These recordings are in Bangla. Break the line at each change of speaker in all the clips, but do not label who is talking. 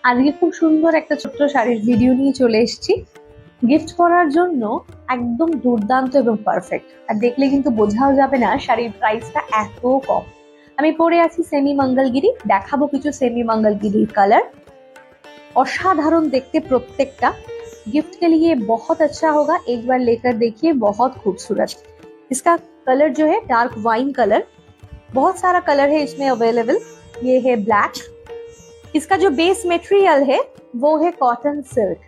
আজকে খুব সুন্দর একটা ছোট্ট শাড়ির ভিডিও নিয়ে চলে এসেছি গিফট করার জন্য। একদম দুর্দান্ত এবং পারফেক্ট। আর দেখলে কিন্তু বোঝাও যাবে না শাড়ির প্রাইসটা এত কম। আমি পরে আছি সেমি মঙ্গলগিরি, দেখাবো কিছু সেমি মঙ্গলগিরির কালার। असाधारण देखते प्रत्येकटा। गिफ्ट के लिए बहुत अच्छा होगा, एक बार लेकर देखिए, बहुत खूबसूरत। इसका कलर जो है डार्क वाइन कलर, बहुत सारा कलर है इसमें अवेलेबल। ये है ब्लैक। इसका जो बेस मटेरियल है वो है कॉटन सिल्क।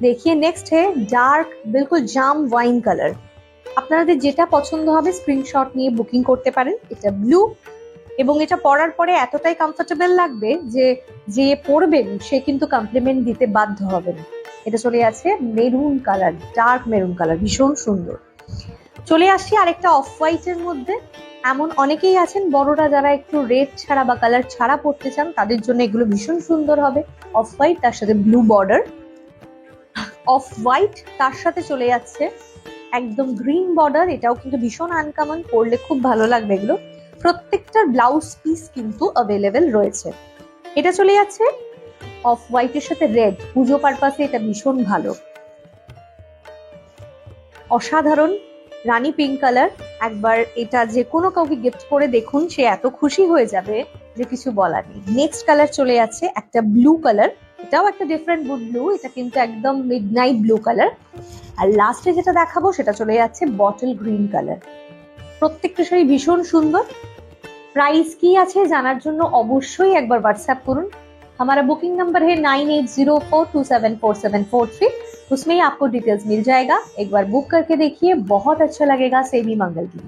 देखिए नेक्स्ट है डार्क बिल्कुल जाम वाइन कलर। আপনাদের যেটা পছন্দ হবে স্ক্রিনশট নিয়ে বুকিং করতে পারেন। এটা ব্লু এবং এটা পরার পরে এতটাই কমফোর্টেবল লাগবে যে যে পরবেন সে কিন্তু কমপ্লিমেন্ট দিতে বাধ্য হবেন। এটা চলে আছে maroon colour, dark maroon colour, ভীষণ সুন্দর। চলে আসছি আরেকটা অফ হোয়াইটের মধ্যে। এমন অনেকেই আছেন বড়রা যারা একটু রেড ছাড়া বা কালার ছাড়া পড়তে চান, তাদের জন্য এগুলো ভীষণ সুন্দর হবে। অফ হোয়াইট তার সাথে ব্লু বর্ডার, অফ হোয়াইট তার সাথে চলে যাচ্ছে একদম গ্রিন বর্ডার। এটাও কিন্তু ভীষণ আনকমন, পরলে খুব ভালো লাগবে এগুলো। প্রত্যেকটার ব্লাউজ পিস কিন্তু অ্যাভেলেবেল রয়েছে। এটা চলে যাচ্ছে অফ হোয়াইটের সাথে রেড, পুজো পারপাসে এটা ভীষণ ভালো। অসাধারণ রানী পিঙ্ক কালার। একবার এটা যে কোনো কাউকে গিফট করে দেখুন, সে এত খুশি হয়ে যাবে যে কিছু বলার নেই। নেক্সট কালার চলে যাচ্ছে একটা ব্লু কালার, এটাও একটা ডিফারেন্ট ব্লু, এটা কিন্তু একদম মিডনাইট ব্লু কালার। আর লাস্টে যেটা দেখাবো সেটা চলে যাচ্ছে বটল গ্রিন কালার। প্রত্যেকটা শাড়ি ভীষণ সুন্দর। प्राइस की আছে জানার জন্য অবশ্যই একবার व्हाट्सएप করুন। हमारा बुकिंग नंबर है 9804274743। उसमें ही आपको डिटेल्स मिल जाएगा। एक बार बुक करके देखिए, बहुत अच्छा लगेगा सेमी मंगल की।